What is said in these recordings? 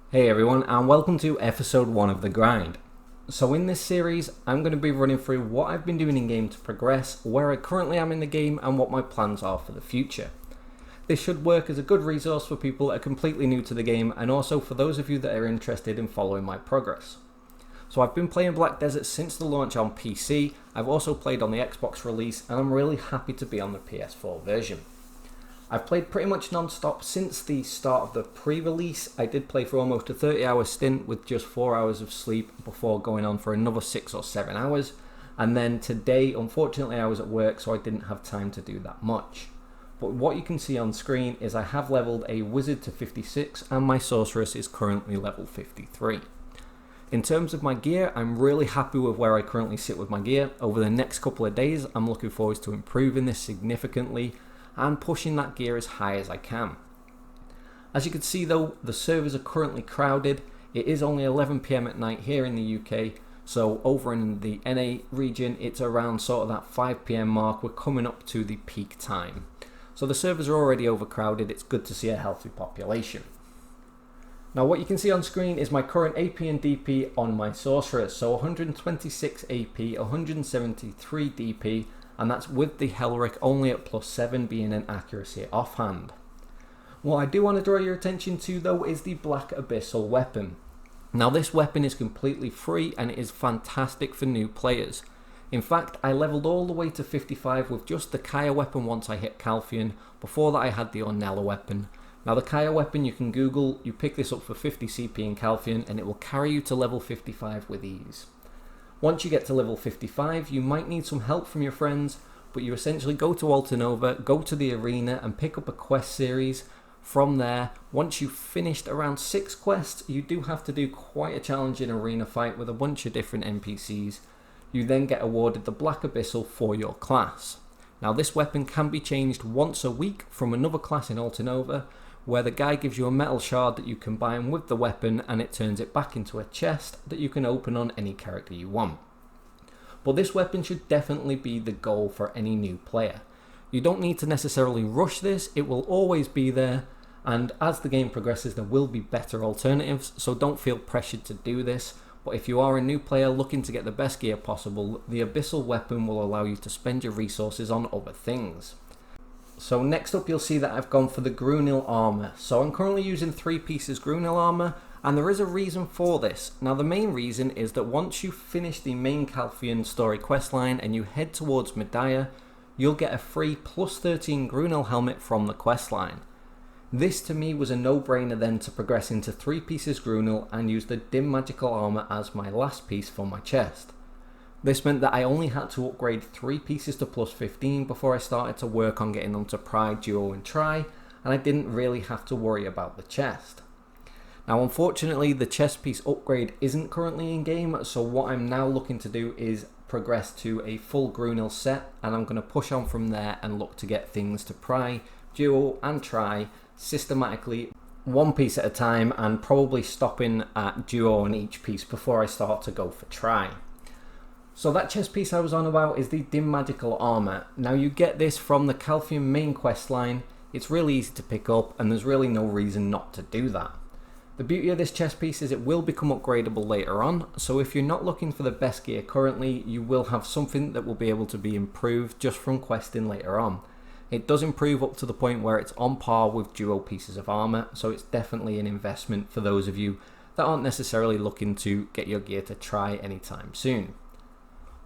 Hey everyone, and welcome to episode 1 of The Grind. So in this series, I'm going to be running through what I've been doing in game to progress, where I currently am in the game, and what my plans are for the future. This should work as a good resource for people that are completely new to the game, and also for those of you that are interested in following my progress. So I've been playing Black Desert since the launch on PC, I've also played on the Xbox release, and I'm really happy to be on the PS4 version. I've played pretty much non-stop since the start of the pre-release. I did play for almost a 30-hour stint with just 4 hours of sleep before going on for another 6 or 7 hours. And then today, unfortunately, I was at work, so I didn't have time to do that much. But what you can see on screen is I have leveled a wizard to 56 and my sorceress is currently level 53. In terms of my gear, I'm really happy with where I currently sit with my gear. Over the next couple of days, I'm looking forward to improving this significantly and pushing that gear as high as I can. As you can see though, the servers are currently crowded. It is only 11 PM at night here in the UK, so over in the NA region it's around sort of that 5 PM mark. We're coming up to the peak time. So the servers are already overcrowded. It's good to see a healthy population. Now what you can see on screen is my current AP and DP on my Sorceress, so 126 AP, 173 DP, and that's with the Helric only at +7 being an accuracy offhand. What I do want to draw your attention to though is the Black Abyssal weapon. Now this weapon is completely free and it is fantastic for new players. In fact, I leveled all the way to 55 with just the Kaya weapon once I hit Calphion. Before that I had the Ornella weapon. Now the Kaya weapon, you can Google, you pick this up for 50 CP in Calphion and it will carry you to level 55 with ease. Once you get to level 55, you might need some help from your friends, but you essentially go to Altanova, go to the arena and pick up a quest series. From there, once you've finished around 6 quests, you do have to do quite a challenging arena fight with a bunch of different NPCs. You then get awarded the Black Abyssal for your class. Now this weapon can be changed once a week from another class in Altanova, where the guy gives you a metal shard that you combine with the weapon and it turns it back into a chest that you can open on any character you want. But this weapon should definitely be the goal for any new player. You don't need to necessarily rush this, it will always be there, and as the game progresses there will be better alternatives, so don't feel pressured to do this. But if you are a new player looking to get the best gear possible, the Abyssal weapon will allow you to spend your resources on other things. So next up you'll see that I've gone for the Grunil armor. So I'm currently using 3 pieces Grunil armor, and there is a reason for this. Now the main reason is that once you finish the main Calphion story questline and you head towards Medaya, you'll get a free +13 Grunil helmet from the questline. This to me was a no-brainer then to progress into 3 pieces Grunil and use the dim magical armor as my last piece for my chest. This meant that I only had to upgrade 3 pieces to +15 before I started to work on getting them to Pride, Duo and Tri, and I didn't really have to worry about the chest. Now unfortunately the chest piece upgrade isn't currently in game, so what I'm now looking to do is progress to a full Grunil set, and I'm going to push on from there and look to get things to Pri, Duo and Tri systematically, 1 piece at a time, and probably stopping at Duo on each piece before I start to go for Tri. So that chest piece I was on about is the dim magical armor. Now you get this from the Calphion main quest line. It's really easy to pick up and there's really no reason not to do that. The beauty of this chest piece is it will become upgradable later on, so if you're not looking for the best gear currently, you will have something that will be able to be improved just from questing later on. It does improve up to the point where it's on par with duo pieces of armor, so it's definitely an investment for those of you that aren't necessarily looking to get your gear to Tri anytime soon.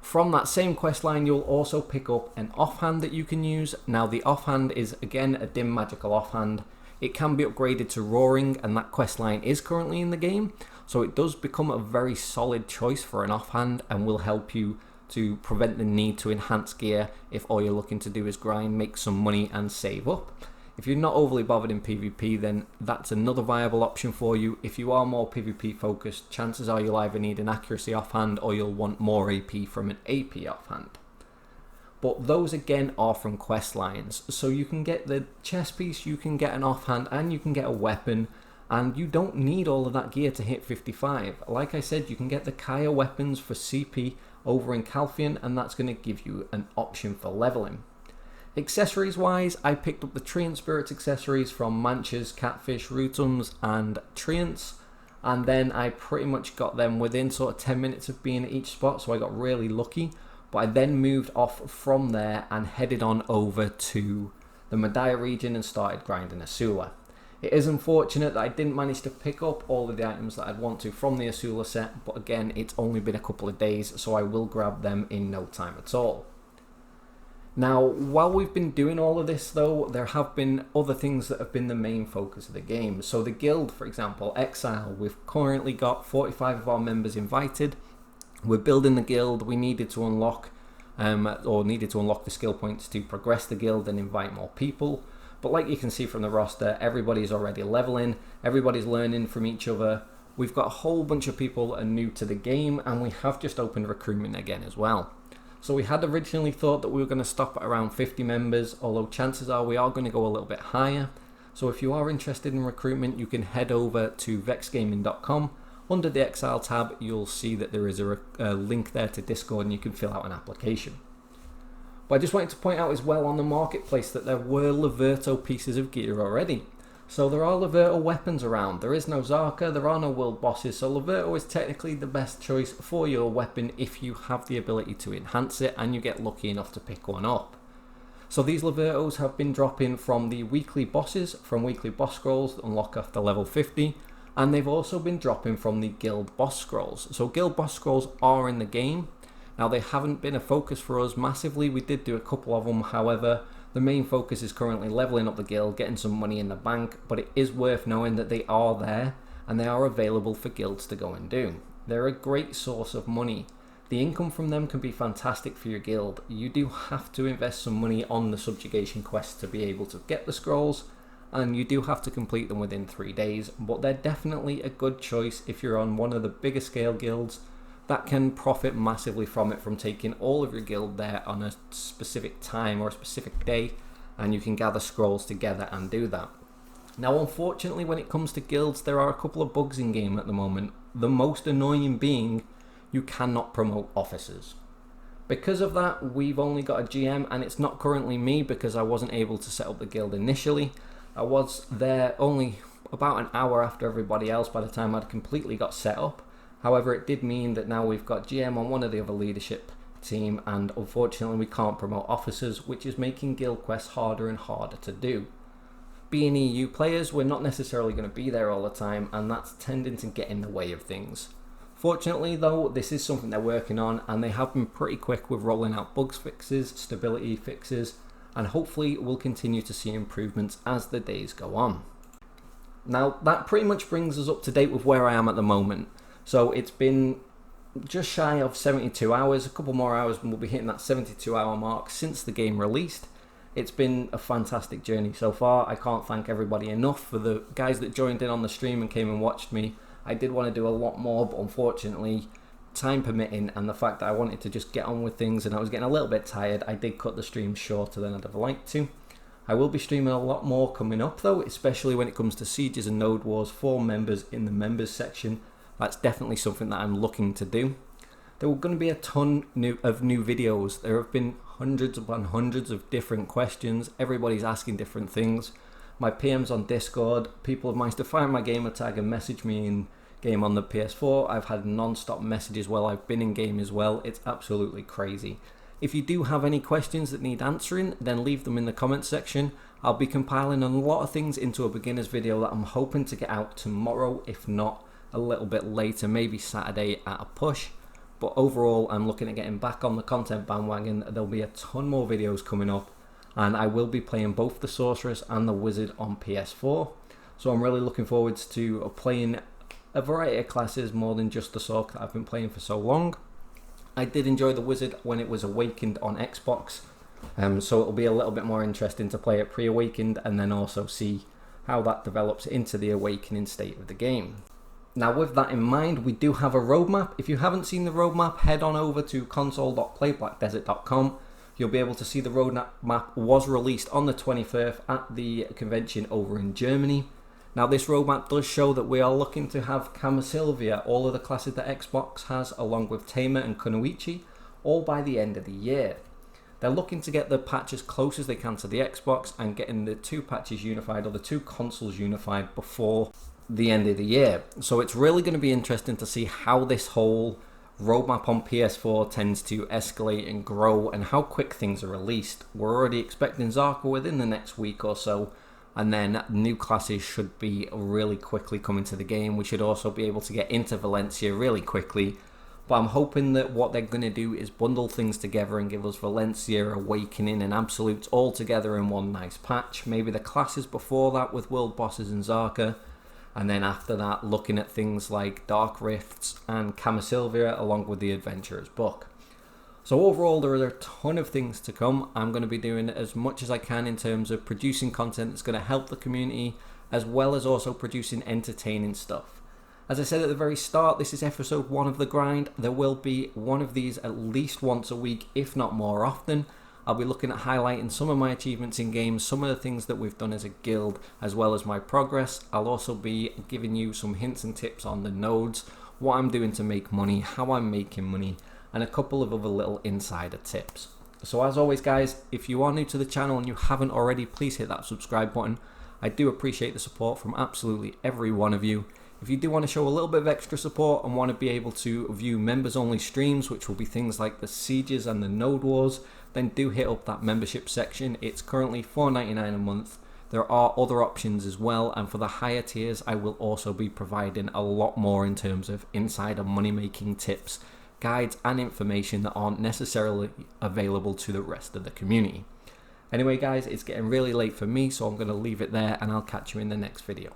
From that same questline you'll also pick up an offhand that you can use. Now the offhand is again a dim magical offhand. It can be upgraded to roaring and that questline is currently in the game, so it does become a very solid choice for an offhand and will help you to prevent the need to enhance gear if all you're looking to do is grind, make some money and save up. If you're not overly bothered in PvP, then that's another viable option for you. If you are more PvP focused, chances are you'll either need an accuracy offhand or you'll want more AP from an AP offhand. But those again are from quest lines, so you can get the chest piece, you can get an offhand and you can get a weapon, and you don't need all of that gear to hit 55. Like I said, you can get the Kaya weapons for CP over in Calphion and that's going to give you an option for leveling. Accessories wise, I picked up the Treant Spirits accessories from Manchas, Catfish, Rutums and Treants, and then I pretty much got them within sort of 10 minutes of being at each spot, so I got really lucky. But I then moved off from there and headed on over to the Medaya region and started grinding Asula. It is unfortunate that I didn't manage to pick up all of the items that I'd want to from the Asula set, but again, it's only been a couple of days, so I will grab them in no time at all. Now, while we've been doing all of this though, there have been other things that have been the main focus of the game. So the guild, for example, eXile, we've currently got 45 of our members invited. We're building the guild. We needed to unlock the skill points to progress the guild and invite more people. But like you can see from the roster, everybody's already leveling, everybody's learning from each other. We've got a whole bunch of people that are new to the game, and we have just opened recruitment again as well. So we had originally thought that we were going to stop at around 50 members, although chances are we are going to go a little bit higher. So if you are interested in recruitment, you can head over to vexgaming.com. Under the eXile tab, you'll see that there is a link there to Discord, and you can fill out an application. But I just wanted to point out as well on the marketplace that there were Laverto pieces of gear already. So there are Laverto weapons around. There is no Zarka, there are no world bosses, so Laverto is technically the best choice for your weapon if you have the ability to enhance it and you get lucky enough to pick one up. So these Lavertos have been dropping from the weekly bosses, from weekly boss scrolls that unlock after level 50, and they've also been dropping from the guild boss scrolls. So guild boss scrolls are in the game. Now, they haven't been a focus for us massively. We did do a couple of them. However, the main focus is currently leveling up the guild, getting some money in the bank, but it is worth knowing that they are there and they are available for guilds to go and do. They're a great source of money. The income from them can be fantastic for your guild. You do have to invest some money on the subjugation quest to be able to get the scrolls, and you do have to complete them within 3 days, but they're definitely a good choice if you're on one of the bigger scale guilds that can profit massively from it, from taking all of your guild there on a specific time or a specific day, and you can gather scrolls together and do that. Now, unfortunately, when it comes to guilds, there are a couple of bugs in game at the moment. The most annoying being you cannot promote officers. Because of that, we've only got a GM, and it's not currently me because I wasn't able to set up the guild initially. I was there only about an hour after everybody else by the time I'd completely got set up. However, it did mean that now we've got GM on one of the other leadership team, and unfortunately we can't promote officers, which is making guild quests harder and harder to do. Being EU players, we're not necessarily going to be there all the time, and that's tending to get in the way of things. Fortunately though, this is something they're working on, and they have been pretty quick with rolling out bugs fixes, stability fixes, and hopefully we'll continue to see improvements as the days go on. Now, that pretty much brings us up to date with where I am at the moment. So it's been just shy of 72 hours, a couple more hours and we'll be hitting that 72-hour mark since the game released. It's been a fantastic journey so far. I can't thank everybody enough for the guys that joined in on the stream and came and watched me. I did want to do a lot more, but unfortunately, time permitting and the fact that I wanted to just get on with things and I was getting a little bit tired, I did cut the stream shorter than I'd have liked to. I will be streaming a lot more coming up though, especially when it comes to sieges and node wars for members in the members section. That's definitely something that I'm looking to do. There were going to be a ton of new videos. There have been hundreds upon hundreds of different questions. Everybody's asking different things. My PMs on Discord, people have managed to find my gamer tag and message me in game on the PS4. I've had non-stop messages while I've been in game as well. It's absolutely crazy. If you do have any questions that need answering, then leave them in the comments section. I'll be compiling a lot of things into a beginner's video that I'm hoping to get out tomorrow, if not a little bit later, maybe Saturday at a push. But overall, I'm looking at getting back on the content bandwagon. There'll be a ton more videos coming up, and I will be playing both the Sorceress and the Wizard on PS4. So I'm really looking forward to playing a variety of classes more than just the Sorc that I've been playing for so long. I did enjoy the Wizard when it was Awakened on Xbox, so it'll be a little bit more interesting to play it pre-Awakened and then also see how that develops into the Awakening state of the game. Now, with that in mind, we do have a roadmap. If you haven't seen the roadmap, head on over to console.playblackdesert.com. You'll be able to see the roadmap was released on the 25th at the convention over in Germany. Now, this roadmap does show that we are looking to have Camasylvia, all of the classes that Xbox has, along with Tamer and Kunoichi, all by the end of the year. They're looking to get the patch as close as they can to the Xbox and getting the two patches unified, or the two consoles unified, before the end of the year. So it's really going to be interesting to see how this whole roadmap on PS4 tends to escalate and grow, and how quick things are released. We're already expecting Zarka within the next week or so, and then new classes should be really quickly coming to the game. We should also be able to get into Valencia really quickly, but I'm hoping that what they're going to do is bundle things together and give us Valencia, Awakening, and Absolutes all together in one nice patch. Maybe the classes before that with World Bosses and Zarka, and then after that looking at things like Dark Rifts and Camisylvia along with the Adventurer's Book. So overall, there are a ton of things to come. I'm going to be doing as much as I can in terms of producing content that's going to help the community, as well as also producing entertaining stuff. As I said at the very start, this is episode 1 of the grind. There will be one of these at least once a week, if not more often. I'll be looking at highlighting some of my achievements in games, some of the things that we've done as a guild, as well as my progress. I'll also be giving you some hints and tips on the nodes, what I'm doing to make money, how I'm making money, and a couple of other little insider tips. So as always guys, if you are new to the channel and you haven't already, please hit that subscribe button. I do appreciate the support from absolutely every one of you. If you do want to show a little bit of extra support and want to be able to view members only streams, which will be things like the Sieges and the Node Wars, then do hit up that membership section. It's currently $4.99 a month. There are other options as well, and for the higher tiers I will also be providing a lot more in terms of insider money making tips, guides and information that aren't necessarily available to the rest of the community. Anyway guys, it's getting really late for me, so I'm going to leave it there and I'll catch you in the next video.